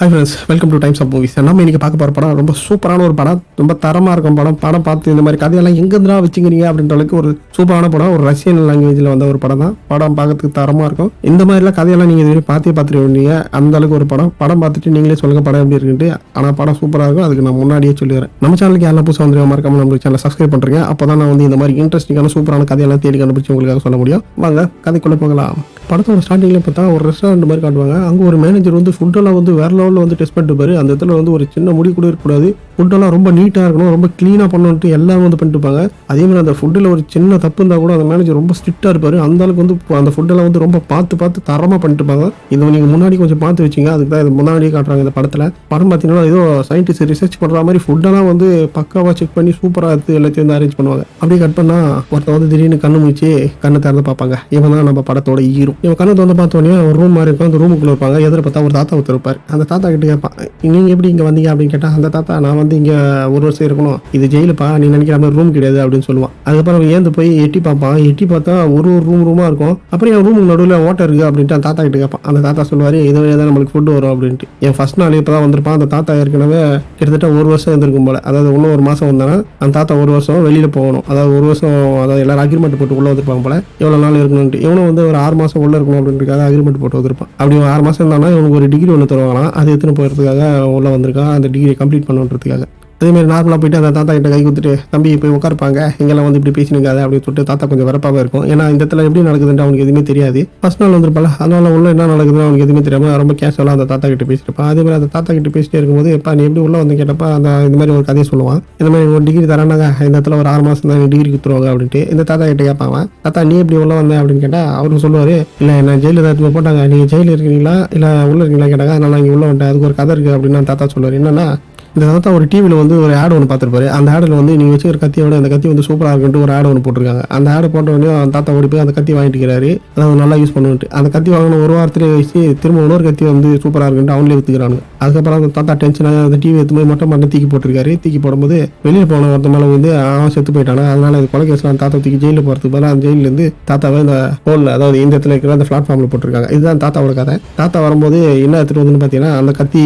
Hi friends, welcome to Times of Movies. நம்ம இன்னைக்கு பார்க்க போகிற படம் ரொம்ப சூப்பரான ஒரு படம், ரொம்ப தரமாக இருக்கும் படம் பார்த்து இந்த மாதிரி கதையெல்லாம் எங்கேருந்துடா வச்சுக்கிறீங்க அப்படின்ற அளவுக்கு ஒரு சூப்பரான படம். ஒரு ரஷ்யன் லாங்குவேஜில் வந்த ஒரு படம் தான். படம் பார்க்கறதுக்கு தரமாக இருக்கும். இந்த மாதிரிலாம் கதையெல்லாம் நீங்கள் இதுவரை பார்த்துருவீங்க. அந்த அளவுக்கு ஒரு படம் பார்த்துட்டு நீங்களே சொல்லுங்கள் படம் எப்படி இருக்குன்ட்டு. ஆனால் படம் சூப்பராக இருக்கும். அதுக்கு நான் முன்னாடியே சொல்லிடுறேன். நம்ம சேனலுக்கு யாரெல்லாம் புதுசாக வந்து மறக்காம நம்ம சேனலை சப்ஸ்கிரைப் பண்ணுறீங்க. அப்போ தான் நான் வந்து இந்த மாதிரி இன்ட்ரெஸ்டிங்கான சூப்பரான கதையெல்லாம் தேடி கண்டுபிடிச்சி உங்களுக்காக சொல்ல முடியும். வாங்க கதைக்குள்ளே போகலாம். படத்தோட ஸ்டார்டிங்கில் பார்த்தா ஒரு ரெஸ்டாரண்ட் மாதிரி காட்டுவாங்க. அங்கே ஒரு மேனேஜர் வந்து ஃபுட்டெல்லாம் வந்து வேற லெவலில் வந்து டெஸ்ட் பண்ணிட்டு பாரு. அந்த இடத்துல வந்து ஒரு சின்ன முடி கூட இருக்கக்கூடாது, ஃபுட்டெல்லாம் ரொம்ப நீட்டாக இருக்கணும், ரொம்ப க்ளீனாக பண்ணணுன்ட்டு எல்லாரும் வந்து பண்ணிட்டு இருப்பாங்க. அதே மாதிரி அந்த ஃபுட்டில் ஒரு சின்ன தப்பு இருந்தால் கூட அந்த மேனேஜர் ரொம்ப ஸ்ட்ரிக்டாக இருப்பார். அந்த அளவுக்கு வந்து அந்த ஃபுட்டெல்லாம் வந்து ரொம்ப பார்த்து தரமாக பண்ணிட்டு இருப்பாங்க. இதை நீங்கள் முன்னாடி கொஞ்சம் பார்த்து வச்சிங்க. அதுக்கு தான் இது முன்னாடியே காட்டுறாங்க இந்த படத்தில். படம் பார்த்தீங்கன்னா ஏதோ சயின்டிஸ்ட் ரிசர்ச் பண்ணுற மாதிரி ஃபுட்டெல்லாம் வந்து பக்காவாக செக் பண்ணி சூப்பராக எடுத்து எல்லாத்தையும் வந்து அரேஞ்ச் பண்ணுவாங்க. அப்படியே கட் பண்ணால் ஒருத்தர் வந்து திடீர்னு கண்ணு முடிச்சு கண்ணை திறந்து பார்ப்பாங்க. இவன் தான் நம்ம படத்தோட ஹீரோ. இவன் கண்ணை திறந்து பார்த்தோன்னே ஒரு ரூம் மாதிரி இருக்கும். அந்த ரூமுக்குள்ள இருப்பாங்க. எதிர பார்த்தா ஒரு தாத்தா ஒருத்தர் இருப்பார். அந்த தாத்தா கிட்ட கேட்பான், நீங்கள் எப்படி இங்கே வந்தீங்க அப்படின்னு கேட்டால், அந்த தாத்தா நான் வந்து இங்கே ஒரு வருஷம் இருக்கணும், இது ஜெயிலுப்பா, நீ நினைக்கிற மாதிரி ரூம் கிடையாது அப்படின்னு சொல்லுவான். அதுக்கப்புறம் ஏந்து போய் எட்டி பார்ப்பான். எட்டி பார்த்தா ஒரு ரூமாக இருக்கும். அப்புறம் என் ரூமுக்கு நடுவில் ஓட்டர் இருக்குது அப்படின்ட்டு அந்த தாத்தா கிட்ட கேட்பான். அந்த தாத்தா சொல்லுவார், இது வழியாக தான் நம்மளுக்கு ஃபுட்டு வரும் அப்படின்ட்டு. என் ஃபர்ஸ்ட் நாள் இப்போ தான் வந்திருப்பான். அந்த தாத்தா ஏற்கனவே கிட்டத்தட்ட ஒரு வருஷம் இருந்திருக்கும் போல. அதாவது இன்னும் ஒரு மாதம் வந்தானா அந்த தாத்தா ஒரு வருஷம் வெளியில் போகணும். அதாவது ஒரு வருஷம், அதாவது எல்லாரும் அக்ரிமெண்ட் போட்டு உள்ளே வந்திருப்பாங்க போல. எவ்வளோ நாள் இருக்கணும்ட்டு. இவனும் வந்து ஒரு 6 மாதம் உள்ளே இருக்கணும் அப்படின்றதுக்காக அக்ரிமெண்ட் போட்டு வந்திருப்பான். அப்படி 6 மாதம் இருந்தானா இவனுக்கு ஒரு டிகிரி ஒன்று தருவாங்களாம். அது எடுத்துன்னு போகிறதுக்காக உள்ளே வந்திருக்கான், அந்த டிகிரி கம்ப்ளீட் பண்ணுறதுக்காக. அதேமாதிரி நார்மலாக போயிட்டு அந்த தாத்தா கிட்ட கை கொடுத்துட்டு, தம்பி போய் உட்காருப்பாங்க, இங்கெல்லாம் வந்து இப்படி பேசினுக்காது அப்படின்னு சொல்லிட்டு தாத்தா கொஞ்சம் வரப்பாக இருக்கும். ஏன்னா இந்த இடத்துல எப்படி நடக்குதுன்னு அவனுக்கு எதுவுமே தெரியாது. ஃபர்ஸ்ட் நாள் வந்துருப்பால, அதனால உள்ள என்ன நடக்குதுன்னு அவனுக்கு எதுவுமே தெரியாமல் ரொம்ப கேஷுவலாக அந்த தாத்தா கிட்ட பேசியிருப்பான். அதே மாதிரி அந்த தாத்தா கிட்ட பேசிட்டே இருக்கும்போது, எப்பா நீ எப்படி உள்ள வந்து கேட்டப்பா அந்த இந்த மாதிரி ஒரு கதையை சொல்லுவான். இந்த மாதிரி ஒரு டிகிரி தரானாங்க, இந்த இடத்துல ஒரு 6 மாதம் தான் டிகிரி கொடுத்துருவாங்க அப்படின்ட்டு. இந்த தாத்தா கிட்ட கேட்பாங்க, தாத்தா நீ எப்படி உள்ள வந்தேன் அப்படின்னு கேட்டால் அவருக்கு சொல்லுவார், இல்லை என்ன ஜெயிலில் தான் போட்டாங்க, நீங்கள் ஜெயிலில் இருக்கிறீங்களா இல்லை உள்ள இருக்கீங்களா கேட்டாங்க. அதனால இங்கே உள்ள வந்துட்டேன், அதுக்கு ஒரு கதை இருக்குது அப்படின்னு தாத்தா சொல்லுவார். என்னன்னா, இந்த தாத்தா ஒரு டிவியில் வந்து ஒரு ஆட் ஒன்று பார்த்துருப்பாரு. அந்த ஆடில் வந்து நீங்கள் வச்சுக்கிற கத்தியோட அந்த கத்தி வந்து சூப்பராக இருக்குன்ட்டு ஒரு ஆட் ஒன்று போட்டிருக்காங்க. அந்த ஆடை போட்ட உடனே அந்த தாத்தா ஓடி போய் அந்த கத்தி வாங்கிட்டுக்கிறாரு. அதாவது நல்லா யூஸ் பண்ணுன்ட்டு. அந்த கத்தி வாங்கின ஒரு வாரத்திலே வச்சு திரும்ப இன்னொரு கத்தி வந்து சூப்பராக இருக்குன்ட்டு அவங்களே விற்றுக்கிறாங்க. அதுக்கப்புறம் அந்த தாத்தா டென்ஷனாக அந்த டிவி எடுத்து போய் மட்டும் தூக்கி போட்டிருக்காரு. தூக்கி போடும்போது வெளியில் போன ஒருத்த மேலே வந்து அவன் செத்து போயிட்டாங்க. அதனால அது கொலை கேஸில் அந்த தாத்தா தூக்கி ஜெயிலில் போகிறதுக்கு பதிலாக அந்த ஜெயிலேருந்து தாத்தாவை இந்த ஹோலில், அதாவது இந்த இடத்துல இருக்கிற அந்த பிளாட்ஃபார்மில் போட்டிருக்காங்க. இதுதான் தாத்தாவோட கதை. தாத்தா வரும்போது என்ன எடுத்துகிட்டு வந்துன்னு பார்த்தீங்கன்னா, அந்த கத்தி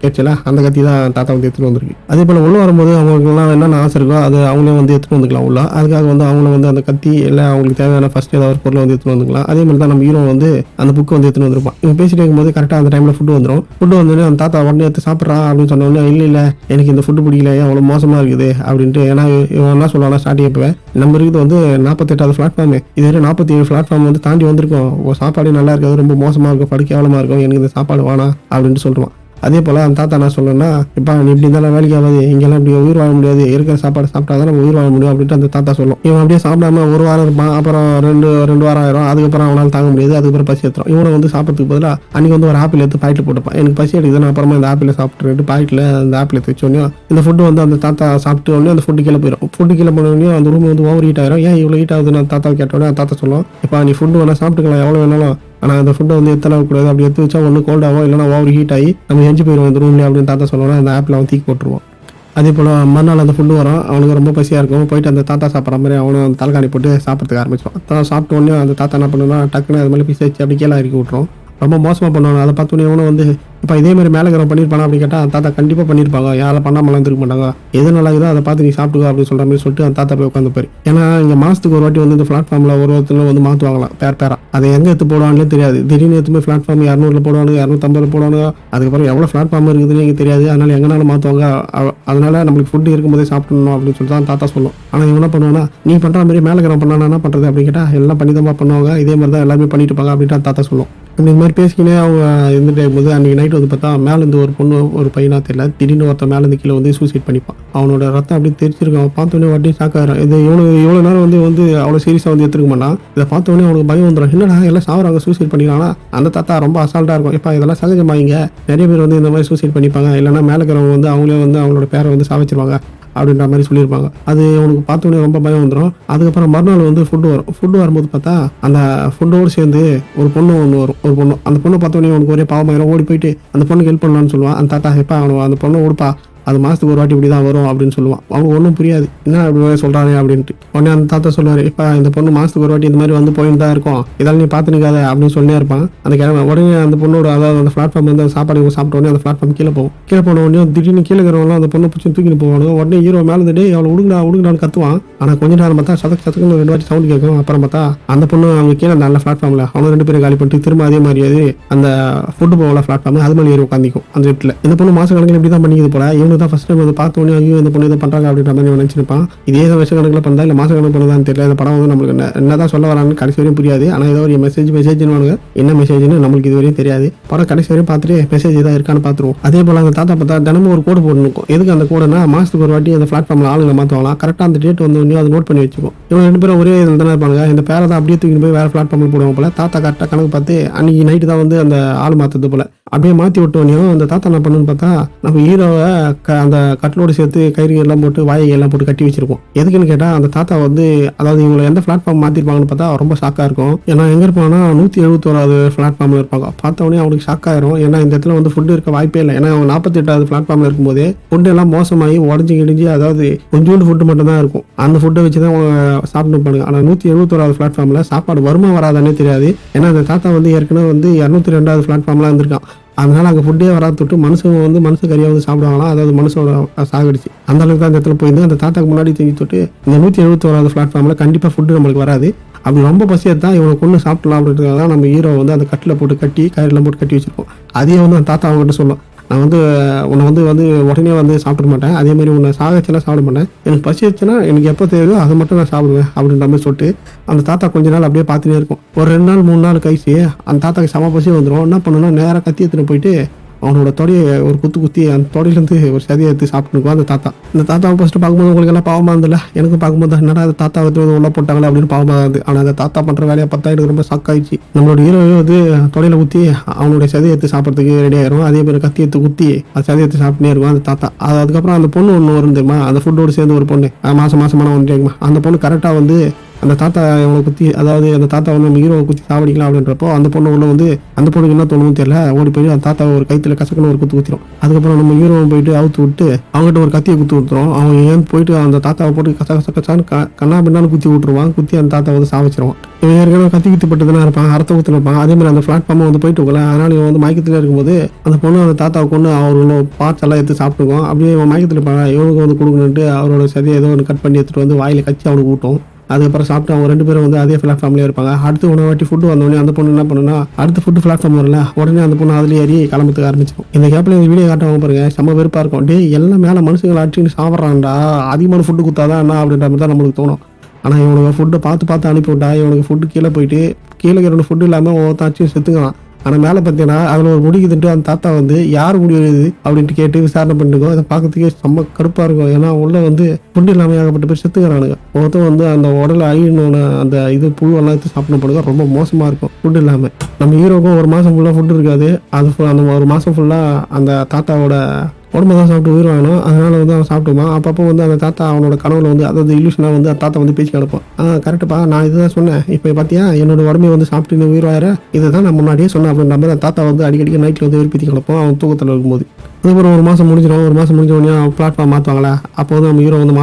கேட்சல அந்த கத்தி தான் தாத்தா வந்து எடுத்துகிட்டு வந்திருக்கு. அதே போல் உள்ள வரும்போது அவங்களுக்குலாம் என்னென்ன ஆசை இருக்கோ அது அவங்களே வந்து எடுத்துகிட்டு வந்துக்கலாம் உள்ள. அதுக்காக வந்து அவங்கள வந்து அந்த கத்தி இல்லை அவங்களுக்கு தேவையான ஃபர்ஸ்ட் ஏதாவது ஒரு பொருளை வந்து எடுத்துகிட்டு வந்துக்கலாம். அதே மாதிரி தான் நம்ம ஹீரோ வந்து அந்த புக்கு வந்து எடுத்துகிட்டு வந்திருப்பான். இவங்க பேசிட்டு இருக்கும்போது கரெக்டாக அந்த டைமில் ஃபுட்டு வந்துடும். ஃபுட்டு வந்தோடனே அந்த தாத்தா உடனே எடுத்து சாப்பிட்றா அப்படின்னு சொன்னோடனே, இல்லை எனக்கு இந்த ஃபுட்டு பிடிக்கல, அவ்வளோ மோசமாக இருக்குது அப்படின்ட்டு. ஏன்னா இவன் என்ன சொல்லுவானா, ஸ்டார்டிங் எப்போ நம்ம இருக்குது வந்து 48வது பிளாட்ஃபார்மு, இதுவரை 47 பிளாட்ஃபார்ம் வந்து தாண்டி வந்திருக்கோம், சாப்பாடு நல்லா இருக்காது, ரொம்ப மோசமாக இருக்கும், படுக்க கேவலமாக இருக்கும், எனக்கு இந்த சாப்பாடு வேணாம் அப்படின்ட்டு சொல்லுவான். அதே போல் அந்த தாத்தா என்ன சொல்லணும்னா, இப்போ நீ இப்படி இருந்தாலும் வேலைக்கு ஆகாது, இங்கெல்லாம் இப்படி உயிர் வாழ முடியாது, இருக்கிற சாப்பாடு சாப்பிட்டா தான் நம்ம உயிர் வாழ முடியும் அப்படின்ட்டு அந்த தாத்தா சொல்லும். இவன் அப்படியே சாப்பிடாம ஒரு வாரம் இருப்பான். அப்புறம் ரெண்டு வாரம் ஆயிரும். அதுக்கப்புறம் அவனால் தாங்க முடியாது. அதுக்கப்புறம் பசி எடுத்துரும். இவனை வந்து சாப்பிட்றதுக்கு பதிலாக அன்றைக்கி வந்து ஒரு ஆப்பிள் எடுத்து பாக்கெட்டில் போட்டுப்பான். எனக்கு பசி எடுக்குது, நான் அப்புறமா இந்த ஆப்பிள் சாப்பிட்டு பாக்கெட்டில் அந்த ஆப்பிள் எடுத்து வச்சோடனே இந்த ஃபுட்டு வந்து அந்த தாத்தா சாப்பிட்டு உடனே அந்த ஃபுட்டு கீழே போயிடும். ஃபுட்டு கீழே போனோடனே அந்த ரூம் வந்து ஓவர் ஹீட் ஆயிரும். ஏன் இவ்வளோ ஹீட் ஆகுதுன்னு அந்த தாத்தா கேட்டோடனே அந்த தாத்தா சொல்லுவோம், இப்போ நீ ஃபுட்டு வேணால் சாப்பிட்டுக்கலாம், எவ்வளோ வேணாலும், ஆனால் அந்த ஃபுட்டை வந்து எத்தனை கூடாது, அப்படி எடுத்து வச்சா ஒன்று கோல்ட் ஆகும், இல்லைனா ஓவர் ஹீட் ஆகி நம்ம எஞ்சி போயிடுவோம் இந்த ரூம்லேயே அப்படின்னு தாத்தா சொல்லுவோம். அந்த ஆப்பில் அவன் தூக்கி போட்டுருவோம். அதே போல் மறுநாள் அந்த ஃபுட்டு வரும். அவனுக்கு ரொம்ப பசியாக இருக்கும். போயிட்டு அந்த தாத்தா சாப்பிட்ற மாதிரி அவனும் அந்த தலைக்காணி போட்டு சாப்பிட்றதுக்கு ஆரம்பிச்சிடும். சாப்பிட்ட உடனே அந்த தாத்தா என்ன பண்ணுன்னா, டக்குன்னு அது மாதிரி பீஸ் வச்சு அப்படி கீழே இறக்கி விட்ருவோம். ரொம்ப மோசமாக பண்ணுவாங்க. அதை பார்த்தோன்னே இவனும் வந்து, இப்போ இதே மாதிரி மேலே இருக்கிறவங்க பண்ணியிருப்பானா அப்படின்னு கேட்டால் தாத்தா கண்டிப்பாக பண்ணியிருப்பாங்க, யாரை பண்ணாமலாம் இருக்க மாட்டாங்க, எது நல்லா இருக்குதோ அதை பார்த்து நீ சாப்பிட்டுக்கோ அப்படின்னு சொல்கிற மாதிரி சொல்லிட்டு அந்த தாத்தா போய் உட்காந்துப்பாரு. ஏன்னா இங்கே மாதத்துக்கு ஒரு வாட்டி வந்து இந்த பிளாட்ஃபார்மில் ஒருத்தர் வந்து மாற்றுவாங்களாம் பேரா. அதை எங்கே எடுத்து போடுவாங்களே தெரியாது. திடீர்னு எடுத்து போய் பிளாட்ஃபார்ம் 200 போடுவாங்க, 250 போடுவாங்க. அதுக்கப்புறம் எவ்வளோ பிளாட்ஃபார்ம் இருக்குதுன்னு எனக்கு தெரியாது. அதனால் எங்கனாலும் மாற்றுவாங்க. அதனால நம்மளுக்கு ஃபுட்டு இருக்கும்போதே சாப்பிடணும் அப்படின்னு சொல்லிட்டு தான் தாத்தா சொல்லும். ஆனால் இவங்க என்ன பண்ணுவானா, நீ பண்ணுற மாதிரி மேலே இருக்கிற பண்ணானா என்ன பண்ணுறது அப்படின்னு கேட்டால், எல்லாம் பண்ணி தான் பண்ணுவாங்க, இதே மாதிரி தான் எல்லாருமே பண்ணிட்டு இருப்பாங்க அப்படின்ட்டு தாத்தா சொல்லும். அப்படி இந்த மாதிரி பேசிக்கினே அவங்க இருந்துட்டு இருக்கும்போது அன்றைக்கி நைட் வந்து பார்த்தா மேலேருந்து ஒரு பொண்ணு, ஒரு பையனாக தெரியல, திடீர்னு ஒருத்தன் மேலேருந்து கீழே வந்து சூசைட் பண்ணிப்பான். அவனோட ரத்தம் அப்படி தெரிச்சிருக்கான். அவன் பார்த்தோன்னே வாட்டி சாக்காயிரும். இது இவ்வளோ நேரம் வந்து அவ்வளோ சீரியஸாக வந்து எடுத்துருக்க மாட்டான். இதை பார்த்தோன்னே அவனுக்கு பயம் வந்துடும். என்னடா எல்லாம் சாவறாங்க, சூசைட் பண்ணிக்கிறானா. அந்த தாத்தா ரொம்ப அசால்ட்டாக இருக்கும். இப்போ இதெல்லாம் சகஜமாயிங்க, நிறைய பேர் வந்து இந்த மாதிரி சூசைட் பண்ணிப்பாங்க, இல்லைனா மேலே இருக்கிறவங்க வந்து அவங்களே வந்து அவங்களோட பேரை வந்து சாவச்சிருவாங்க அப்படின்ற மாதிரி சொல்லியிருப்பாங்க. அது அவனுக்கு பார்த்தோன்னே ரொம்ப பயம் வந்துடும். அதுக்கப்புறம் மறுநாள் வந்து ஃபுட்டு வரும். ஃபுட்டு வரும்போது பார்த்தா அந்த ஃபுட்டோடு சேர்ந்து ஒரு பொண்ணு ஒன்று வரும். ஒரு பொண்ணு, அந்த பொண்ணு பார்த்தோன்னே அவனுக்கு ஒரே பாவமாயிரும். ஓடி போயிட்டு அந்த பொண்ணுக்கு ஹெல்ப் பண்ணலான்னு சொல்லுவான். அந்த தாத்தா எப்பா அவனு அந்த பொண்ணை ஓடுப்பா, அது மாதத்துக்கு ஒரு வாட்டி இப்படி தான் வரும் அப்படின்னு சொல்லுவான். அவங்க ஒன்றும் புரியாது, என்ன அப்படி சொல்கிறாரு அப்படின்ட்டு. உடனே அந்த தாத்தா சொல்லுவார், இப்போ இந்த பொண்ணு மாதத்துக்கு ஒரு வாட்டி இந்த மாதிரி வந்து போயிட்டு தான் இருக்கும், இதெல்லாம் நீ பார்த்துனுக்காத அப்படின்னு சொல்லியே இருப்பான். அந்த கிழமை உடனே அந்த பொண்ணோட அதாவது அந்த பிளாட்ஃபார்ம் வந்து சாப்பாடு சாப்பிட்ட உடனே அந்த பிளாட்ஃபார்ம் கீழே போகும். கீழே போன உடனே திடீர்னு கீழே இருக்கிறவங்களாம் அந்த பொண்ணை பிடிச்சி தூக்கிட்டு போவாங்க. உடனே ஹீரோ மேலே இருந்துட்டு அவளை உடுங்கடான்னு கத்துவான். ஆனால் கொஞ்ச நேரம் பார்த்தா சதக்குன்னு 2 வாட்டி சவுண்ட் கேட்கும். அப்புறம் பார்த்தா அந்த பொண்ணு அவங்க கீழே அந்த பிளாட்ஃபார்மில் அவங்க 2 பேரும் காலி பண்ணிட்டு திரும்ப அதே மாதிரி அந்த ஃபுட்டு போகல பிளாட்ஃபார்ம் அது மாதிரி ஏறி உட்காந்துக்கும் அந்த இடத்துல. இந்த பொண்ணு மாச கணக்கில் இப்படி தான் பண்ணிக்குது போல. இவங்க தான் ஃபர்ஸ்ட் டைம் வந்து பார்த்த உடனே ஐயோ இந்த பொண்ணு இதை பண்ணுறாங்க அப்படின்ற மாதிரி நினைச்சிருப்பான். இதே வருஷ கணக்கில் பண்ணா இல்லை மாச கணக்கு பண்ணதான்னு தெரியல. இந்த படம் வந்து நம்மளுக்கு என்னதான் சொல்ல வரான்னு கடைசி வரையும் புரியாது. ஆனால் ஏதோ ஒரு மெசேஜ்னு என்ன மெசேஜ்னு நம்மளுக்கு இது வரையும் தெரியாது. படம் கடைசி வரையும் பார்த்துட்டு மெசேஜ் தான் இருக்கான்னு பார்த்துருவோம். அதே போல அந்த தாத்தா பார்த்தா தினமும் ஒரு கோடு போட்டுருக்கும். எதுக்கு அந்த கோடுனா மாசத்துக்கு ஒரு வாட்டி அந்த பிளாட்ஃபார்மில் ஆளுங்க மாற்றுவாங்களாம். கரெக்டாக அந்த டேட் வந்து அதை நோட் பண்ணி வச்சுக்கும். இவங்க 2 பேரும் ஒரே இதில் தானே இருப்பாங்க. இந்த பேரை தான் அப்படியே தூக்கி போய் வேறு பிளாட்ஃபார்மில் போடுவாங்க போல. தாத்தா கரெக்டாக கணக்கு பார்த்து அன்னைக்கு நைட்டு தான் வந்து அந்த ஆள் மாற்றுறது போல. அப்படியே மாற்றி விட்டோனையும் அந்த தாத்தா என்ன பண்ணுன்னு பார்த்தா நம்ம ஹீரோவை அந்த கட்டிலோடு சேர்த்து கயிறு எல்லாம் போட்டு வாயை எல்லாம் போட்டு கட்டி வச்சிருக்கோம். எதுக்குன்னு கேட்டால் அந்த தாத்தா வந்து அதாவது இவங்களை எந்த பிளாட்ஃபார்ம் மாற்றிருப்பாங்கன்னு பார்த்தா ரொம்ப ஷாக்காக இருக்கும். ஏன்னா எங்கே இருப்பாங்கன்னா 171வது பிளாட்ஃபார்மில் இருப்பாங்க. பார்த்தவொடனே அவனுக்கு ஷாக் ஆயிரும். ஏன்னா இந்த இடத்துல வந்து ஃபுட்டு இருக்க வாய்ப்பே இல்லை. ஏன்னா அவங்க 48வது பிளாட்ஃபார்மில் இருக்கும்போதே ஃபுட்டு எல்லாம் மோசமாகி உடஞ்சி கிடிஞ்சி அதாவது கொஞ்சோண்டு ஃபுட்டு மட்டும் தான் இருக்கும். அந்த ஃபுட்டை வச்சு தான் அவங்க சாப்பிட்டு பண்ணுங்க. ஆனால் 171வது பிளாட்ஃபார்மில் சாப்பாடு வருமா வராதானே தெரியாது. ஏன்னா அந்த தாத்தா வந்து ஏற்கனவே வந்து 202வது பிளாட்ஃபார்ம்லாம் இருந்திருக்கான். அதனால அங்கே ஃபுட்டே வராது தொட்டு மனுஷ கறியாக வந்து சாப்பிடுவாங்களாம். அதாவது மனுஷோட சாகடிச்சு அந்த அளவுக்கு தான் அந்த இடத்துல போயிருந்து அந்த தாத்தாக்கு முன்னாடி தூக்கி தொட்டு இந்த 171வது பிளாட்ஃபார்மில் கண்டிப்பாக ஃபுட்டு நம்மளுக்கு வராது. அப்படி ரொம்ப பசியாக தான் இவனை கொண்டு சாப்பிடலாம் அப்படின்றதுக்காக தான் நம்ம ஹீரோ வந்து அந்த கட்டில் போட்டு கட்டி கயிறுலாம் போட்டு கட்டி வச்சிருப்போம். அதே வந்து அந்த தாத்தா அவங்ககிட்ட சொல்லும், நான் வந்து உன்னை வந்து உடனே வந்து சாப்பிட மாட்டேன், அதே மாதிரி உன்னை சாகச்செல்லாம் சாப்பிட மாட்டேன், எனக்கு பசி வச்சுன்னா எனக்கு எப்போ தேவையோ அதை மட்டும் நான் சாப்பிடுவேன் அப்படின்ற மாதிரி சொல்லிட்டு அந்த தாத்தா கொஞ்ச நாள் அப்படியே பார்த்துட்டே இருக்கும். ஒரு 2 நாள் 3 நாள் கழிச்சு அந்த தாத்தாக்கு செம பசி வந்துடும். என்ன பண்ணுன்னா நேராக கத்தி எடுத்துன்னு போயிட்டு அவனோட தொடையை ஒரு குத்தி அந்த தொடையிலேருந்து ஒரு சதியை எடுத்து சாப்பிட்டுருக்கும் அந்த தாத்தா. இந்த தாத்தாவை ஃபஸ்ட்டு பார்க்கும்போது உங்களுக்கு எல்லாம் பாவமாக இருந்தில்ல, எனக்கு பார்க்கும்போது என்னடா அந்த தாத்தா வந்து உள்ள போட்டாங்களே அப்படின்னு பாவமாக இருந்தது. ஆனால் அந்த தாத்தா பண்ணுற வேலையை பார்த்தா எனக்கு ரொம்ப ஷாக் ஆயிடுச்சு. நம்மளோட ஹீரோவே வந்து தொடையில் ஊற்றி அவனுடைய சதியை எடுத்து சாப்பிட்றதுக்கு ரெடி ஆயிரும். அதே மாதிரி கத்தி எடுத்து குத்தி அந்த சதியை எடுத்து சாப்பிட்டுனே இருக்கும் அந்த தாத்தா. அதுக்கப்புறம் அந்த பொண்ணு ஒன்று வரும் தெரியுமா, அந்த ஃபுட்டோடு சேர்ந்து ஒரு பொண்ணு மாசமான ஒன்று அந்த பொண்ணு கரெக்டாக வந்து அந்த தாத்தா இவனை குத்தி அதாவது அந்த தாத்தா வந்து நம்ம ஹீரோவை குத்தி சாவடிக்கலாம் அப்படின்றப்போ அந்த பொண்ணு உள்ள வந்து அந்த பொண்ணுக்கு என்ன தோணுன்னு தெரியல ஓடி போய் அந்த தாத்தா ஒரு கைத்துல கசக்குன்னு ஒரு குத்திரும். அதுக்கப்புறம் நம்ம ஹீரோவை போயிட்டு அவுத்து விட்டு அவங்ககிட்ட ஒரு கத்தியை குத்தி விட்டுரும். அவங்க ஏன் போயிட்டு அந்த தாத்தாவை போட்டு கசான்னு கண்ணா பின்னாலும் குத்தி விட்டுருவான். குத்தி அந்த தாத்தா வந்து சாவச்சிருவான். இவன் ஏற்கனவே கத்திக்கிட்டுப்பட்டுதான் இருப்பான், அரத்த ஊத்துல இருப்பான். அதே மாதிரி அந்த பிளாட்ஃபார்மை வந்து போயிட்டு இருக்கல. அதனால இவன் வந்து மயக்கத்துல இருக்கும்போது அந்த பொண்ணு அந்த தாத்தாவை கொண்டு அவரோட பார்ட்ஸ் எல்லாம் எடுத்து சாப்பிட்டுக்குவோம். அப்படியே இவன் மயக்கத்துல இருப்பாங்க. இவனுக்கு வந்து கொடுக்கணுன்ட்டு அவரோட சதியை ஏதோ ஒன்று கட் பண்ணி எடுத்துட்டு வந்து வாயில கச்சி அவனுக்கு ஊட்டும். அதுக்கப்புறம் சாப்பிட்டு அவங்க 2 பேரும் வந்து அதே பிளாட்ஃபார்ம்லேயே இருப்பாங்க. அடுத்து ஒரு வாட்டி ஃபுட்டு வந்தோடனே அந்த பொண்ணு என்ன பண்ணுன்னா அடுத்த ஃபுட்டு பிளாட்ஃபார்ம் வரல உடனே அந்த பொண்ணு அதில் ஏறி கிளம்பத்துக்கு ஆரம்பிச்சிடும். இந்த கேப்பில் இந்த வீடியோ காட்டுவாங்க பாருங்க, செம்ம வெறுப்பாக இருக்கும். டே எல்லாம் மேலே மனுஷங்களை அடிச்சுன்னு சாப்பிட்றான்டா, அதிகமான ஃபுட்டு கொடுத்தாதான் என்ன அப்படின்ற மாதிரி தான் நம்மளுக்கு தோணும். ஆனால் இவனுக்கு ஃபுட்டை பார்த்து அனுப்பி விட்டா இவனுக்கு ஃபுட்டு கீழே போயிட்டு கீழே இருக்கிற ஃபுட்டு இல்லாமல் ஒவ்வொருத்தாச்சும் செத்துக்கலாம். ஆனால் மேலே பார்த்தீங்கன்னா அதில் ஒரு முடி திட்டு அந்த தாத்தா வந்து யார் முடி வருது அப்படின்ட்டு கேட்டு விசாரணை பண்ணிருக்கோம். அதை பார்க்கறதுக்கே செம்ம கடுப்பாக இருக்கும். ஏன்னா உள்ள வந்து ஃபுட்டு இல்லாமல் ஏகப்பட்ட பேர் செத்துக்கிறானுங்க. ஒருத்தன் வந்து அந்த உடலை அழியணும்னு அந்த இது புழுவெல்லாம் எடுத்து சாப்பிட போடுங்க ரொம்ப மோசமாக இருக்கும் ஃபுட்டு இல்லாமல். நம்ம ஹீரோக்கும் ஒரு மாதம் ஃபுல்லாக ஃபுட்டு இருக்காது. அது அந்த ஒரு மாதம் ஃபுல்லாக அந்த தாத்தாவோட உடம்பு தான் சாப்பிட்டு உயிர் வாங்கணும். அதனால வந்து அவன் சாப்பிட்டுவான். அப்பப்போ வந்து அந்த தாத்தா அவனோட கனவுல வந்து அதாவது இல்யூஷனாக வந்து அந்த தாத்தா வந்து பேசி கிடப்பான். கரெக்டுப்பா, நான் இதுதான் சொன்னேன், இப்போ பார்த்தியா என்னோட உடம்பை வந்து சாப்பிட்டு இந்த உயிர் வாயிற இதுதான் நான் முன்னாடியே சொன்னேன் அப்படின்ற மாதிரி தாத்தா வந்து அடிக்கடி நைட்டில் வந்து விருப்பத்தி கிடப்போம் அவன் தூக்கத்தில் இருக்கும்போது. அதுக்கப்புறம் ஒரு மாதம் முடிஞ்சிடும். ஒரு மாதம் முடிஞ்ச உடனே பிளாட்ஃபார்ம் மாற்றுவாங்களா, அப்போ வந்து நம்ம ஹீரோ வந்து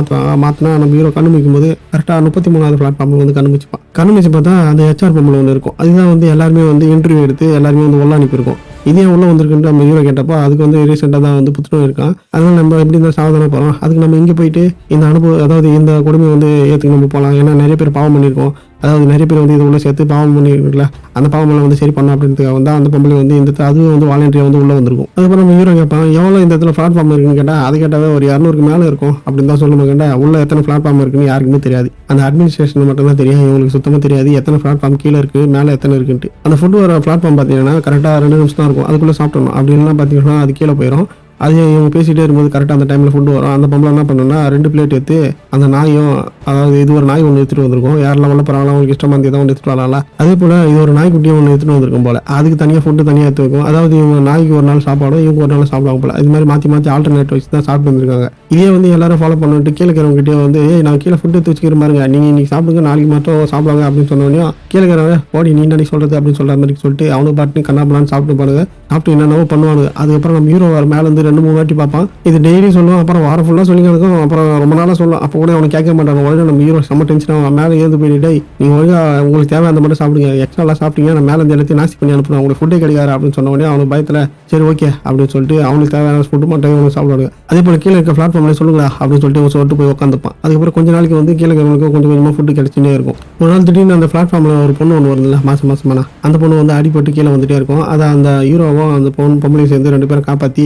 மாற்றினா நம்ம ஹீரோ கண்ணு மிக்கும் போது கரெக்டாக 33வது பிளாட்ஃபார்மில் வந்து கண்ணு மிச்சு பார்த்தா அந்த ஹெச்ஆர் பொம்மில் ஒன்று இருக்கும். அதுதான் வந்து எல்லாருமே வந்து இன்டர்வியூ எடுத்து எல்லாருமே வந்து உள்ள அனுப்பியிருக்கோம். இதே உள்ள வந்திருக்குன்ட்டு நம்ம ஹீரோ கேட்டப்போ அதுக்கு வந்து ரீசெண்டாக தான் வந்து புத்துணர்வு இருக்கான். அதனால நம்ம எப்படி இருந்தால் சாவதானே போகிறோம். அதுக்கு நம்ம இங்கே போயிட்டு இந்த அனுபவம் அதாவது இந்த கொடுமை வந்து ஏற்றுக்கு நம்ம போகலாம். ஏன்னா நிறைய பேர் பாவம் பண்ணியிருக்கோம். அதாவது நிறைய பேர் வந்து இது உள்ள சேர்த்து பாவம் பண்ணிருக்குல்ல, அந்த பாவமெல்லாம் வந்து சரி பண்ண அப்படின்றதுக்காக வந்து அந்த பொம்பளை வந்து இந்த அதுவும் வந்து வாலண்டியர் வந்து உள்ளே வந்திருக்கும். அதுக்கப்புறம் நம்ம ஹீரோ கேட்பான் எவ்வளோ இந்த இடத்துல பிளாட்ஃபார்ம் இருக்குன்னு கேட்டால் அது கேட்டாவே ஒரு 200க்கு மேலே இருக்கும் அப்படின்னு தான் சொல்லும்போது கேட்டால் உள்ள எத்தனை பிளாட்ஃபார்ம் இருக்குன்னு யாருக்குமே தெரியாது. அந்த அட்மினிஸ்ட்ரேஷன் மட்டும் தான் தெரியும். இவங்களுக்கு சுத்தமாக தெரியாது எத்தனை பிளாட்ஃபார்ம் கீழே இருக்குது மேலே எத்தனை இருக்குன்ட்டு. அந்த ஃபுட் வர பிளாட்ஃபார்ம் பார்த்தீங்கன்னா கரெக்டாக 2 நிமிஷம் தான் இருக்கும். அதுக்குள்ளே சாப்பிட்டணும். அப்படின்லாம் பார்த்தீங்கன்னா அது கீழே போயிடும். அது இவங்க பேசிகிட்டே இருக்கும்போது கரெக்டாக அந்த டைமில் ஃபுட்டு வரும். அந்த பொம்பளை என்ன பண்ணுன்னா 2 பிளேட் எடுத்து அந்த நாயும் அதாவது இது ஒரு நாய் ஒன்று எடுத்துகிட்டு வந்திருக்கும். யாரெல்லாம் உள்ள போகிறாங்களோ அவங்களுக்கு இஷ்டமாக இருந்தது ஒன்று எடுத்துகிட்டு வரலாம். அதே போல் இது ஒரு நாய்க்குட்டியும் ஒன்று எடுத்துகிட்டு வந்திருக்கும் போல். அதுக்கு தனியாக ஃபுட்டு தனியாக எடுத்து வைக்கும். அதாவது இவங்க நாய்க்கு ஒரு நாள் சாப்பாடும் இவங்க ஒரு நாள் சாப்பிடுவாங்க போல். இது மாதிரி மாற்றி ஆல்டர்னேட் வச்சு தான் சாப்பிட்டு வந்துருக்காங்க. இதே வந்து எல்லாரும் ஃபாலோ பண்ணிட்டு கீழே இருக்கிறவங்ககிட்டே வந்து நான் கீழே ஃபுட்டு எடுத்து வச்சுக்கிற மாதிரிங்க நீங்கள் இன்றைக்கி சாப்பிடுங்க நாளைக்கு மட்டும் சாப்பிடுவாங்க அப்படின்னு சொன்னோடனே கீழே இருக்கிறவங்க போடி நீ நாளைக்கு சொல்கிறது அப்படின்னு சொல்கிற மாதிரி சொல்லிட்டு அவனுக்கு பாட்டு கண்ணாப்பலான்னு சாப்பிட்டு பாருங்க. சாப்பிட்டு என்னென்னவோ பண்ணுவானுங்க. அதுக்கப்புறம் நம்ம ஹீரோ மேலேருந்து வந்து 2-3 வாட்டி பார்ப்பான். இது டெய்லி சொல்லுவான். அப்புறம் வாரம் ஃபுல்லாக சொல்லி கிடக்கும். அப்புறம் ரொம்ப நாளாக சொல்லும். அப்போ கூட அவனுக்கு கேட்க மாட்டாங்க. உடனே நம்ம ஹீரோ செம்ம டென்ஷன் ஆகும். மேலே ஏந்து போயிட்டு நீங்கள் ஒழுங்காக உங்களுக்கு தேவை அந்த மட்டும் சாப்பிடுங்க, எக்ஸ்ட்ராலாம் சாப்பிட்டீங்க நான் மேலே இந்த எல்லாத்தையும் நாசி பண்ணி அனுப்புறேன், உங்களுக்கு ஃபுட்டே கிடைக்காது அப்படின்னு சொன்ன உடனே அவனுக்கு பயத்தில் சரி ஓகே அப்படின்னு சொல்லிட்டு அவனுக்கு தேவையான ஃபுட்டு மட்டும் அவனுக்கு சாப்பிடுவாங்க. அதே போல் கீழே இருக்க பிளாட்ஃபார்ம்லேயே சொல்லுங்களா அப்படின்னு சொல்லிட்டு சொல்லிட்டு போய் உட்காந்துப்பான். அதுக்கப்புறம் கொஞ்ச நாளைக்கு வந்து கீழே இருக்கிறவங்களுக்கு கொஞ்சம் கொஞ்சமாக ஃபுட்டு கிடைச்சிட்டே இருக்கும். ஒரு நாள் திடீர்னு அந்த பிளாட்ஃபார்மில் ஒரு பொண்ணு ஒன்று வருதுல்ல, மாசமானா அந்த பொண்ணு வந்து அடிபட்டு கீழே வந்துட்டே இருக்கும். அதை அந்த ஹீரோவும் அந்த பொம்பளையும் சேர்ந்து 2 பேரும் காப்பாற்றி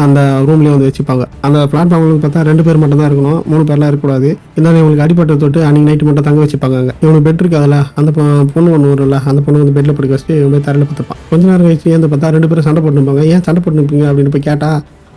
அந்த ரூம்லேயே வந்து வச்சுப்பாங்க. அந்த பிளாட்ஃபார்ம்ல பார்த்தா 2 பேர் மட்டும் தான் இருக்கணும், 3 பேர்லாம் இருக்கக்கூடாது. இருந்தாலும் இவங்களுக்கு அடிபட்டு தொட்டு அன்னைக்கு நைட்டு மட்டும் தங்க வச்சுப்பாங்க. இவனுக்கு பெட் இருக்கு, அதில் அந்த பொண்ணு ஒன்று வரும்ல, அந்த பொண்ணு வந்து பெட்டில் படுக்க வச்சுட்டு இவங்க தரையில் பார்த்துப்பான். கொஞ்ச நேரம் கழிச்சு ஏன் பார்த்தா 2 பேரும் சண்டை போட்டுப்பாங்க. ஏன் சண்டை போட்டுப்பீங்க அப்படின்னு போய் கேட்டா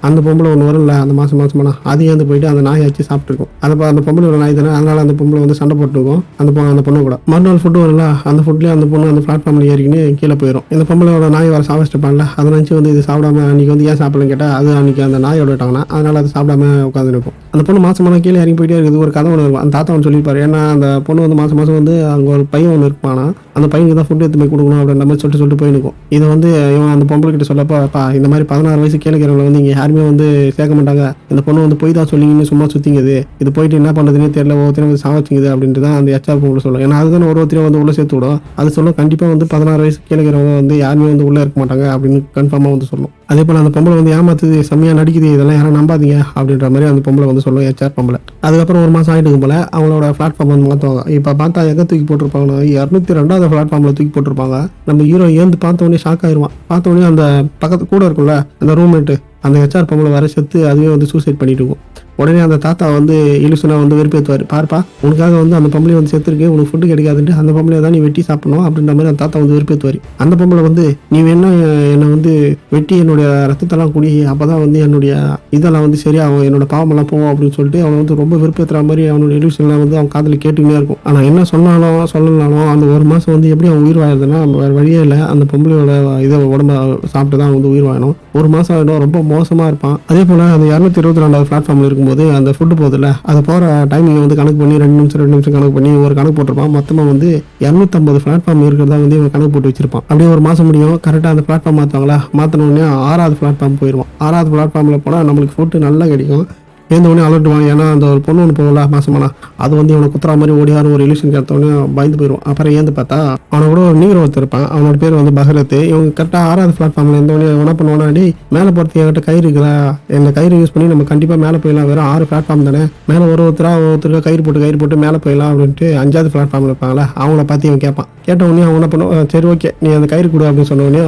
அந்த பொம்பளை ஒன்று வரும்ல, அந்த மாசமானா அது ஏந்து போயிட்டு அந்த நாயை வச்சு சாப்பிட்டுருக்கும். அந்த பொம்பளை நாய் தானே, அதனால அந்த பொம்பளை வந்து சண்டை போட்டுருக்கும் அந்த பொண்ணு கூட. மறுநாள் ஃபுட்டு வரல, அந்த ஃபுட்லேயே அந்த பொண்ணு அந்த பிளாட்ஃபார்மில் ஏறிக்கின்னு கீழே போயிடும். இந்த பொம்பளையோட நாய் வர சாப்பிட்டுப்பான்ல, அதை நினச்சி வந்து இது சாப்பிடாம அன்றைக்கி வந்து ஏன் சாப்பிடலன்னு கேட்டால் அது அன்றைக்கி அந்த நாயோட விட்டாங்கன்னா அதனால் அது சாப்பிடாம உட்காந்துருக்கும். அந்த பொண்ணு மாசமான கீழே இறங்கி போயிட்டே இருக்குது. ஒரு கதை ஒன்று இருக்கும், அந்த தாத்தா ஒன்று சொல்லியிருப்பாரு. ஏன்னா அந்த பொண்ணு வந்து மாதம் வந்து அங்கே ஒரு பையன் ஒன்று இருப்பானா, அந்த பையனுக்கு தான் ஃபுட்டு எடுத்து போய் கொடுக்கணும் அப்படின்ற மாதிரி சொல்லிட்டு போயிருக்கும். இதை வந்து இவன் அந்த பொம்பளை கிட்ட சொல்லப்பா இந்த மாதிரி 16 வயசு கீழே இருக்கிறவங்க வந்து இங்கே யாருமே வந்து சேர்க்க மாட்டாங்க, இந்த பொண்ணு வந்து போய் தான் சொல்லிங்கன்னு சும்மா சுற்றிங்குது, இது போயிட்டு என்ன பண்ணுறதுனே தெரியல, ஒவ்வொருத்தரும் வந்து சாவச்சிங்குது அப்படின்ட்டு தான் அந்த HR பொம்பளை சொல்லும். ஏன்னா அதுதான் ஒருத்தரையும் வந்து உள்ளே சேர்த்து விடும். அது சொல்லும் கண்டிப்பாக வந்து 16 வயசு கீழே இருக்கிறவங்க வந்து யாருமே வந்து உள்ளே இருக்க மாட்டாங்க அப்படின்னு கன்ஃபார்மாக வந்து சொல்லும். அதே போல் அந்த பொம்பளை வந்து ஏமாத்துது, செம்மையாக நடிக்குது, இதெல்லாம் யாரும் நம்பாதீங்க அப்படின்ற மாதிரி அந்த பொம்பளை வந்து சொல்லும், HR பொம்பளை. அதுக்கப்புறம் ஒரு மாதம் ஆகிட்டு போல அவங்களோட பிளாட்ஃபார்ம் வந்து மாற்றுவாங்க. இப்போ பார்த்தா எங்கே தூக்கி போட்டிருப்பாங்கன்னா 202வது பிளாட்ஃபார்மில் தூக்கி போட்டிருப்பாங்க. நம்ம ஹீரோ ஏந்து பார்த்த உடனே ஷாக் ஆயிடுவான். பார்த்த உடனே அந்த பக்கத்து கூட இருக்கும்ல அந்த ரூம்மேட்டு, அந்த HR பொம்பளை வர செத்து அதுவே வந்து சூசைட் பண்ணிட்டு இருக்கும். உடனே அந்த தாத்தா வந்து இலுசுனா வந்து வெறுப்பேற்றுவார். பார்ப்பா உனக்காக வந்து அந்த பொம்பளை வந்து செத்துருக்கு, உனக்கு ஃபுட்டு கிடைக்காதுன்ட்டு அந்த பொம்பளை தான் நீ வெட்டி சாப்பிடணும் அப்படின்ற மாதிரி அந்த தாத்தா வந்து வெறுப்பேற்றுவார். அந்த பொம்பளை வந்து நீ வேணா என்னை வந்து வெட்டி என்னுடைய ரத்தத்தெல்லாம் குடி, அப்போ தான் வந்து என்னுடைய இதெல்லாம் வந்து சரியாகும், என்னோட பாவமெல்லாம் போவோம் அப்படின்னு சொல்லிட்டு அவனை வந்து ரொம்ப வெறுப்பேற்றுற மாதிரி அவனோட இலுஷன்லாம் வந்து அவன் காதில் கேட்டுக்கிட்டே இருக்கும். ஆனால் என்ன சொன்னாலும் சொல்லலாலும் அந்த ஒரு மாதம் வந்து எப்படி அவன் உயிர் வாழுதுன்னா வேறு வழியே இல்லை, அந்த பொம்பளையோட இதை உடம்ப சாப்பிட்டு தான் வந்து உயிர் வாழணும். ஒரு மாதம் ஆகிடும், ரொம்ப மோசமாக இருப்பான். அதே போல் அந்த 222வது பிளாட்ஃபார்மில் இருக்கும்போது அந்த ஃபுட்டு போதில்ல, அதை போகிற டைமிங்கை வந்து கணக்கு பண்ணி 2 நிமிஷம் கணக்கு பண்ணி ஒரு கணக்கு போட்டிருப்பான். மொத்தமாக வந்து 250 பிளாட்ஃபார்ம் இருக்கிறதா வந்து இவன் கணக்கு போட்டு வச்சிருப்பான். அப்படியே ஒரு மாதம் முடியும், கரெக்டாக அந்த பிளாட்ஃபார்ம் மாற்றுவாங்களா, மாற்றின உடனே 6வது பிளாட்ஃபார்ம் போயிடுவான். 6வது பிளாட்ஃபார்மில் போனால் நம்மளுக்கு ஃபுட்டு நல்லா கிடைக்கும். எழுந்த உடனே அலர்ட்டுவான். ஏன்னா அந்த ஒரு பொண்ணு ஒன்று போகல மாசமானா, அது வந்து இவனை குத்துற மாதிரி ஓடியாரு ஒரு இலியூஷன் கேட்டவொடனே பயந்து போயிடுவான். அப்புறம் ஏந்து பார்த்தா அவனை கூட ஒரு நீர் ஒருத்தர் இருப்பான், அவனோட பேர் வந்து பகரத். இவங்க கரெக்டாக 6வது பிளாட்ஃபார்மில் இருந்தவொடனே என்ன பண்ணுவானா, டே மேலே போகிறதுக்கு என்கிட்ட கயிறு இருக்குதா, இந்த கயிறு யூஸ் பண்ணி நம்ம கண்டிப்பாக மேலே போயிடலாம், வெறும் 6 பிளாட்ஃபார்ம் தானே, மேலே ஒருத்தருக்கு கயிறு போட்டு மேலே போயிடலாம் அப்படின்ட்டு 5வது பிளாட்ஃபார்மில் இருப்பாங்களா அவங்கள பார்த்து இவன் கேட்பான். கேட்ட உடனே அவன் என்ன பண்ணுவான், சரி ஓகே நீ அந்த கயிறு கொடு அப்படின்னு சொன்ன உடனே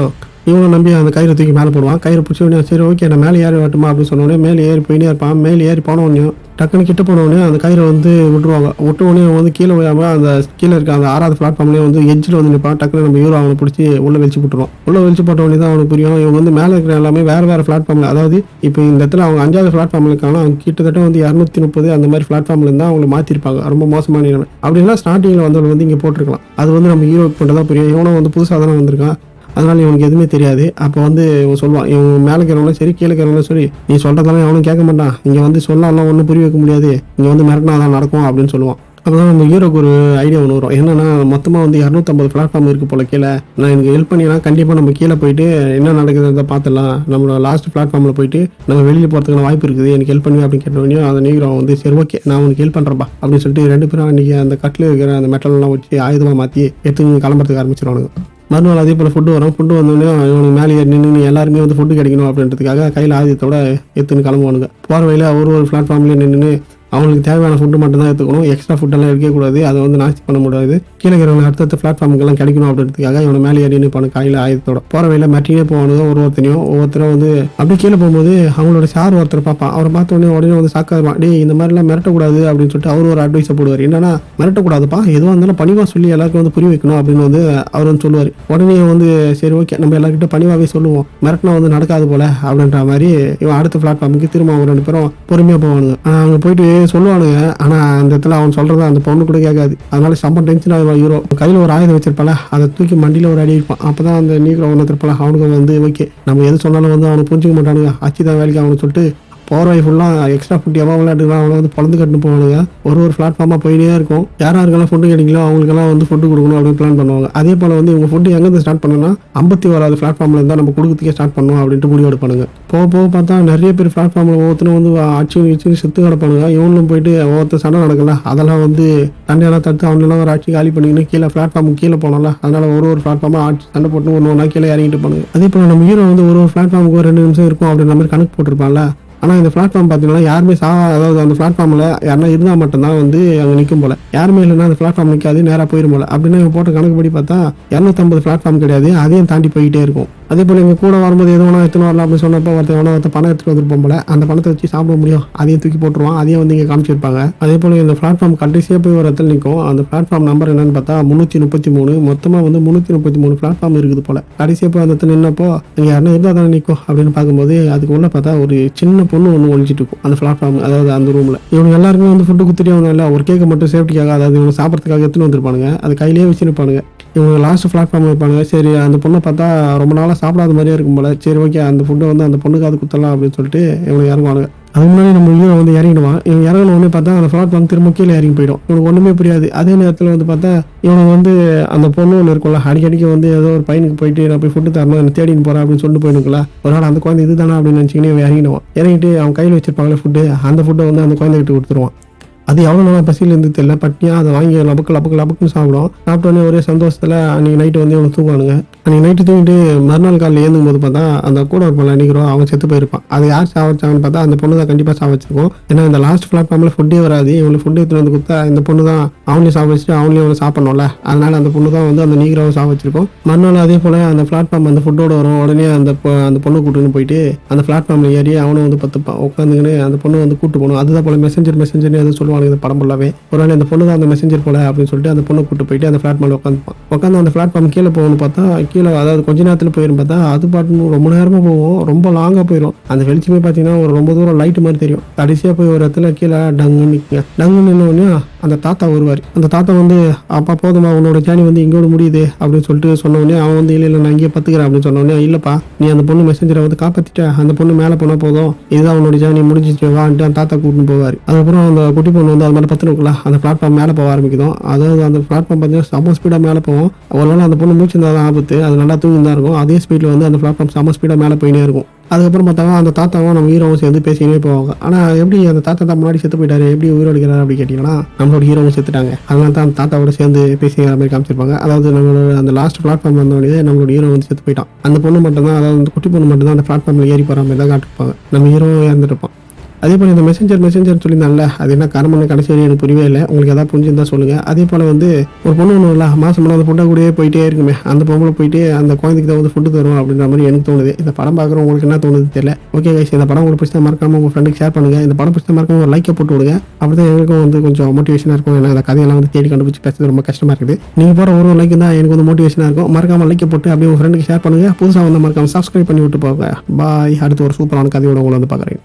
இவனை நம்பி அந்த கயிறு தூக்கி மேலே போடுவான். கயிறு பிடிச்ச உடனே சரி ஓகே நான் மேலே ஏறி வரட்டுமா அப்படின்னு சொன்ன உடனே மேலே ஏறி போயினே இருப்பான். மேலே ஏறி போன உடனே டக்குன்னு கிட்ட போன உடனே அந்த கயிறை வந்து விட்டுருவாங்க. விட்ட உடனே வந்து கீழே விழாமல் அந்த கீழே இருக்க அந்த 6வது பிளாட்ஃபார்ம்லேயே வந்து எட்ஜில் வந்து நிற்பான். டக்குன்னு நம்ம ஹீரோ அவனை பிடிச்சி உள்ளே வெளிச்சு போட்டுருவோம். உள்ளே வெளிச்சு போட்ட உடனே தான் அவனுக்கு புரியும் இவங்க வந்து மேலே இருக்கிற எல்லாமே வேறு பிளாட்ஃபார்மில், அதாவது இப்போ இந்த இடத்துல அவங்க 5வது பிளாட்ஃபார்மில் இருக்காங்க, அவங்க கிட்டத்தட்ட வந்து 230 அந்த மாதிரி பிளாட்ஃபார்மில் இருந்தால் அவங்களை மாற்றிருப்பாங்க. ரொம்ப மோசமான நிலைமை. அப்படின்னா ஸ்டார்டிங்கில் வந்தவங்க வந்து இங்கே போட்டிருக்கலாம். அது வந்து நம்ம ஹீரோக்கு மட்டும் தான் புரியும். இவனும் வந்து புதுசாக தானே வந்திருக்கான், அதனால இவனுக்கு எதுவுமே தெரியாது. அப்போ வந்து இவன் சொல்லுவான், இவன் மேலே இருக்கிறவங்களும் சரி கீழே இருக்கிறவங்களும் சரி நீ சொல்கிறதெல்லாம் எவனும் கேட்க மாட்டான், இங்கே வந்து சொல்லலாம் ஒன்றும் புரிய வைக்க முடியாது, இங்கே வந்து மிரட்டினா தான் நடக்கும் அப்படின்னு சொல்லுவான். அப்போ தான் நம்ம ஹீரோக்கு ஒரு ஐடியா ஒன்று வரும். என்னன்னா மொத்தமாக வந்து 250 பிளாட்ஃபார்ம் இருக்குது போல கீழே, நான் எனக்கு ஹெல்ப் பண்ணினா கண்டிப்பாக நம்ம கீழே போயிட்டு என்ன நடக்குதுன்றதை பார்த்துடலாம், நம்மளோட லாஸ்ட் பிளாட்ஃபார்மில் போயிட்டு நம்ம வெளியில் போகிறதுக்கான வாய்ப்பு இருக்குது, எனக்கு ஹெல்ப் பண்ணி அப்படின்னு கேட்டோடனே அந்த ஹீரோ வந்து சரி ஓகே நான் உனக்கு ஹெல்ப் பண்ணுறப்பா அப்படின்னு சொல்லிட்டு 2 பேரும் அன்றைக்கி அந்த கட்டில் இருக்கிற அந்த மெட்டல்லாம் வச்சு ஆயுதமாக மாற்றி எடுத்து கிளம்புறதுக்கு ஆரம்பிச்சிருவானுங்க. மறுநாள் அதே போல் ஃபுட்டு வரும். ஃபுட்டு வந்தோடனே இவனுக்கு மேலே ஏறி நின்று எல்லாருமே வந்து ஃபுட்டு கிடைக்கணும் அப்படின்றதுக்காக கையில் ஆயுதத்தோட எடுத்துன்னு கிளம்புவானுங்க. போகிற வழியில் ஒரு பிளாட்ஃபார்ம்லேயே நின்று அவங்களுக்கு தேவையான ஃபுட்டு மட்டும் தான் எடுத்துக்கணும், எக்ஸ்ட்ரா ஃபுட்டெல்லாம் எடுக்கக்கூடாது, அதை வந்து நாஸ்தி பண்ண முடியாது, கீழே இருக்கிறவங்க அடுத்த பிளாட்ஃபார்முக்கெல்லாம் கிடைக்கணும் அப்படின்றதுக்காக இவனை மேலே ஏறி நிற்பானு கையில் ஆயுதத்தோட. போகிற வழியில் மெட்டினே போவானுங்க. ஒவ்வொருத்தரும் வந்து அப்படியே கீழே போகும்போது அவங்களோட சார் ஒருத்தர் பார்ப்பான். அவரை பார்த்த உடனே வந்து சாக்காருவான். டே இந்த மாதிரிலாம் மிரட்டக்கூடாது அப்படின்னு சொல்லிட்டு அவர் ஒரு அட்வைஸை போடுவார். என்னன்னா மிரட்டக்கூடாதுப்பா, எதுவாக இருந்தாலும் பணிவாக சொல்லி எல்லாருக்கும் வந்து புரிய வைக்கணும் அப்படின்னு வந்து அவர் வந்து சொல்லுவார். உடனே வந்து சரி ஓகே நம்ம எல்லாருக்கிட்ட பணிவாகவே சொல்லுவோம், மிரட்டினா வந்து நடக்காது போல அப்படின்ற மாதிரி இவன் அடுத்த பிளாட்ஃபார்முக்கு திரும்ப அவங்க 2 பேரும் பொறுமையாக போவானுங்க. அவங்க போயிட்டு சொல்லுவானுங்க. ஆனால் அந்த இடத்துல அவன் சொல்கிறத அந்த பொண்ணு கூட கேட்காது. அதனால செம்ம டென்ஷன் ஆகிடுவான் ஹீரோ. கையில் ஒரு ஆயுதம் வச்சிருப்பால, அதை தூக்கி மண்டியில் ஒரு அடி இருப்பான். அப்போ தான் அந்த நீக்கிற ஒன்று திருப்பால அவனுக்கு வந்து ஓகே நம்ம எது சொன்னாலும் வந்து அவனுக்கு புரிஞ்சிக்க மாட்டானுங்க, அச்சு தான் வேலைக்கு அவனுக்கு சொல்லிட்டு போகிற வழி ஃபுல்லாக எக்ஸ்ட்ரா ஃபுட் எவ்வளோ விளையாட்டுலாம் அவங்க வந்து பழந்து கட்டுன்னு போவானுங்க. ஒரு பிளாட்ஃபார்மாக போயிட்டே இருக்கும். யாருக்கெல்லாம் ஃபுட்டு கிடைக்கலோ அவங்களுக்கெல்லாம் வந்து ஃபுட்டு கொடுக்கணும் அப்படின்னு பிளான் பண்ணுவாங்க. அதே போல் வந்து இவங்க ஃபுட்டு எங்கேருந்து ஸ்டார்ட் பண்ணணும்னா 51வது பிளாட்ஃபார்மில் இருந்தால் நம்ம கொடுக்கறதுக்கே ஸ்டார்ட் பண்ணணும் அப்படின்ட்டு முடிவு எடுப்பானுங்க. போக போக பார்த்தா நிறைய பேர் பிளாட்ஃபார்மில் ஒவ்வொருத்தரும் வந்து அச்சு செத்து கிடப்பானுங்க. இவங்களும் போயிட்டு ஒவ்வொருத்தர் சண்டை நடக்கல, அதெல்லாம் வந்து சண்டையெல்லாம் தடுத்து அவனெல்லாம் ஒரு ஆட்சி காலி பண்ணிங்கன்னா கீழே பிளாட்ஃபார்முக்கு கீழே போனோம்ல, அதனால ஒரு பிளாட்ஃபார்மாக ஆட்சி சண்டை போட்டு ஒன்று கீழே இறங்கிட்டு போனாங்க. அதே போல் நம்ம ஹீரோ வந்து ஒரு பிளாட்ஃபார்முக்கு ஒரு 2 நிமிஷம் இருக்கும் அப்படின்ற மாதிரி கணக்கு போட்டிருப்பான்ல. ஆனால் இந்த பிளாட்ஃபார்ம் பார்த்தீங்கன்னா யாருமே அதாவது அந்த பிளாட்ஃபார்மில் யாருன்னா இருந்தால் மட்டும்தான் வந்து அங்கே நிற்கும் போல. யாருமே இல்லைன்னா அந்த பிளாட்ஃபார்ம் நிற்காது, நேராக போயிடும் போல. அப்படின்னா இவங்க போட்ட கணக்குப்படி பார்த்தா 250 பிளாட்ஃபார்ம் கிடையாது, அதையும் தாண்டி போயிட்டே இருக்கும். அதே போல் எங்கள் கூட வரும்போது எது வேணா எடுத்துன்னு வரலாம் அப்படின்னு சொன்னப்போ ஒருத்தர் பணம் எடுத்துகிட்டு வந்துருப்போம் போல. அந்த பணத்தை வச்சு சாப்பிட முடியும், அதையும் தூக்கி போட்டுருவான். அதையும் வந்து இங்கே காமிச்சிருப்பாங்க. அதே போல் இந்த பிளாட்ஃபார்ம் கடைசியாக போய் ஒரு இடத்துல நிற்கும். அந்த பிளாட்ஃபார்ம் நம்பர் என்னன்னு பார்த்தா 333. மொத்தமாக வந்து 333 பிளாட்ஃபார்ம் இருக்குது போல. கடைசியாக போய் அந்த இடத்துல நின்னப்போ இங்கே யாருன்னா இருந்தால் தானே நிற்கும் அப்படின்னு பார்க்கும்போது அதுக்கு உள்ள பார்த்தா ஒரு சின்ன பொண்ணு ஒன்று ஒழிச்சிட்டு இருக்கும் அந்த பிளாட்ஃபார்ம், அதாவது அந்த ரூமில். இவங்க எல்லாருமே வந்து ஃபுட்டு குத்துட்டே வந்தாங்க. ஒரு கேக்கை மட்டும் சேஃப்டிக்காக, அதாவது இவங்க சாப்பிட்றதுக்காக எடுத்துன்னு வந்திருப்பானுங்க. அது கையிலேயே வச்சுருப்பானுங்க. இவங்க லாஸ்ட் பிளாட்ஃபார்ம் இருப்பாங்க. சரி, அந்த பொண்ணை பார்த்தா ரொம்ப நாளாக சாப்பிடாத மாதிரியே இருக்கும் போல. சரி, ஓகே, அந்த ஃபுட்டை வந்து அந்த பொண்ணுக்கு அது குத்தலாம் அப்படின்னு சொல்லிட்டு இவங்க இறங்குவானுங்க. அதுக்கு முன்னாடி நம்ம ஹீரோ வந்து இறங்கிடுவான். இவங்க இறங்கினோடனே பார்த்தா அந்த பிளாட்ஃபார்ம் திரும்ப கீழே இறங்கி போயிடும். இவனுக்கு ஒன்றுமே புரியாது. அதே நேரத்தில் வந்து பார்த்தா இவனுக்கு வந்து அந்த பொண்ணு ஒன்று இருக்கும்ல, அடிக்கடிக்கு வந்து ஏதோ ஒரு பையனுக்கு போயிட்டு நான் போய் ஃபுட்டு தரணும், என்ன தேடின்னு போகிறேன் அப்படின்னு சொல்லிட்டு போயிடுங்களா. ஒரு நாள் அந்த குழந்தை இதுதானா அப்படின்னு நினச்சிக்கினே இறங்கிடுவான். இறங்கிட்டு அவன் கையில் வச்சிருப்பாங்களே ஃபுட்டு, அந்த ஃபுட்டை வந்து அந்த குழந்தைகிட்ட கொடுத்துருவான். அது எவ்வளோ நாளாக பசியில் இருந்து தெரியல, பட்டினியாக அதை வாங்கி லபக்குன்னு சாப்பிடும். சாப்பிட்டோன்னே ஒரே சந்தோஷத்தில் அன்றைக்கி நைட்டு வந்து இவனை தூங்குவானுங்க. அன்றைக்கி நைட்டு தூங்கிட்டு மறுநாள் காலையில் ஏந்தும் போது பார்த்தா அந்த கூட இருப்பான் நினைக்கிறோம், அவன் செத்து போயிருப்பான். அது யார் சாவச்சாங்கன்னு பார்த்தா அந்த பொண்ணு தான் கண்டிப்பாக சாவச்சிருக்கும். ஏன்னா இந்த லாஸ்ட் பிளாட்ஃபார்மில் ஃபுட்டே வராது. இவங்களுக்கு ஃபுட்டு எடுத்துகிட்டு வந்து கொடுத்தா இந்த பொண்ணு தான் அவனையும் சாவச்சிட்டு அவனையும் அவனை சாப்பிடணும்ல, அதனால அந்த பொண்ணு தான் வந்து அந்த நீக்ராவை சாவச்சிருக்கும். மறுநாள் அதே போல் அந்த பிளாட்ஃபார்ம் அந்த ஃபுட்டோட வரும். உடனே அந்த பொண்ணு கூட்டுன்னு போயிட்டு அந்த பிளாட்ஃபார்மில் ஏறி அவனும் வந்து உட்காந்துக்கின்னு அந்த பொண்ணு வந்து கூட்டு போகணும். அதுதான் போல மெசஞ்சர்னு எதுவும் சொல்லுவாங்க இந்த படம் ஃபுல்லாவே. ஒரு நாள் அந்த பொண்ணு தான் அந்த மெசஞ்சர் போல அப்படின்னு சொல்லிட்டு அந்த பொண்ணு கூட்டு போயிட்டு அந்த பிளாட்ஃபார்மில் உட்காந்து அந்த பிளாட்ஃபார்ம் கீழே போகணும்னு பார்த்தா கீழே, அதாவது கொஞ்ச நேரத்தில் போயிடும் பார்த்தா அது பாட்டு ரொம்ப நேரமாக போகும், ரொம்ப லாங்காக போயிடும். அந்த வெளிச்சமே பார்த்தீங்கன்னா ஒரு ரொம்ப தூரம் லைட் மாதிரி தெரியும். கடைசியாக போய் ஒரு இடத்துல கீழே டங்குன்னு நின்னோடனே அந்த தாத்தா வருவார். அந்த தாத்தா வந்து அப்பா போதுமா உன்னோட ஜேர்னி வந்து இங்கோட முடியுது அப்படின்னு சொல்லிட்டு சொன்னோடனே அவன் வந்து இல்லை நான் இங்கே பத்துக்கிறேன் அப்படின்னு சொன்னோடனே, இல்லைப்பா நீ அந்த பொண்ணு மெசஞ்சரை வந்து காப்பாற்றிட்ட, அந்த பொண்ணு மேலே போனால் போதும், இதுதான் அவனோட ஜேர்னி முடிஞ்சிச்சு வான்ட்டு அந்த தாத்தா கூட்டின்னு போவார். அதுக்கப்புறம் அந்த குட்டி பொண்ணு வந்து அது மேலே பத்துனுக்குள்ள அந்த பிளாட்ஃபார்ம் மேலே போக ஆரம்பிக்கும். அதாவது அந்த பிளாட்ஃபார்ம் பார்த்தீங்கன்னா செம்ம ஸ்பீடாக மேலே போகும். ஒருவேளை அந்த பொண்ணு மூச்சு இருந்தால் தான் ஆபத்து, அது நல்லா தூங்கி தான் இருக்கும். அதே ஸ்பீடில் வந்து அந்த பிளாட்ஃபார்ம் செம்ம ஸ்பீடாக மேலே போயினே இருக்கும். அதுக்கப்புறம் பார்த்தாங்க அந்த தாத்தாவும் நம்ம ஹீரோவும் சேர்ந்து பேசினே போவாங்க. ஆனால் எப்படி அந்த தாத்தா தான் முன்னாடி செத்து போயிட்டாரு, எப்படி உயிரோடுக்கிறாரு அப்படி கேட்டிங்கன்னா நம்மளோட ஹீரோவும் செத்துட்டாங்க. அதனால தான் அந்த தாத்தாவோட சேர்ந்து பேசிக்கிற மாதிரி காமிச்சிருப்பாங்க. அதாவது நம்மளோட அந்த லாஸ்ட் பிளாட்ஃபார்ம் வந்தோடனே நம்மளோட ஹீரோ வந்து செத்து போயிட்டான். அந்த பொண்ணு மட்டும் தான், அதாவது அந்த குட்டி பொண்ணு மட்டும் தான் அந்த பிளாட்ஃபார்மில் ஏறி போகிற மாதிரி தான் காட்டிருப்பாங்க. நம்ம ஹீரோவும் இறந்துருப்பான். அதே போல் இந்த மெசஞ்சர் சொல்லியிருந்தாங்கல்ல, அது என்ன காரணம்னு கடைசி வரையும் எனக்கு புரியவே இல்லை. உங்களுக்கு எதாவது புரிஞ்சுருந்தா சொல்லுங்கள். அதே போல் வந்து ஒரு பொண்ணு ஒன்றும் இல்லை, மாதம் அந்த ஃபுட்டாக கூடயே போயிட்டே இருக்குமே, அந்த பொம்பளை போயிட்டு அந்த குழந்தைக்கு தான் வந்து ஃபுட்டு தரும் அப்படின்ற மாதிரி எனக்கு தோணுது. இந்த படம் பார்க்குறோம் உங்களுக்கு என்ன தோணுது தெரியல. ஓகே கைஸ், இந்த படம் உங்களுக்கு பிடிச்சா மறக்காமல் உங்கள் ஃப்ரெண்டுக்கு ஷேர் பண்ணுங்கள். இந்த படம் பிடிச்சா மறக்காம ஒரு லைக்கை போட்டு விடுங்க. அப்படி தான் எனக்கும் வந்து கொஞ்சம் மோட்டிவேஷனாக இருக்கும். ஏன்னா அந்த கதையெல்லாம் வந்து தேடி கண்டுபிடிச்சி பேசுறது ரொம்ப கஷ்டமாக இருக்குது. நீங்கள் போகிற ஒரு லைக் தான் எனக்கு வந்து மோட்டிவேஷனாக இருக்கும். மறக்காமல் லைக்கை போட்டு அப்படியே உங்கள் ஃப்ரெண்டுக்கு ஷேர் பண்ணுங்கள். புதுசாக வந்து மறக்காமல் சப்ஸ்கிரைப் பண்ணி விட்டு போங்க. பாய். அடுத்து ஒரு சூப்பரான கதையோட உங்களை வந்து பார்க்குறேன்.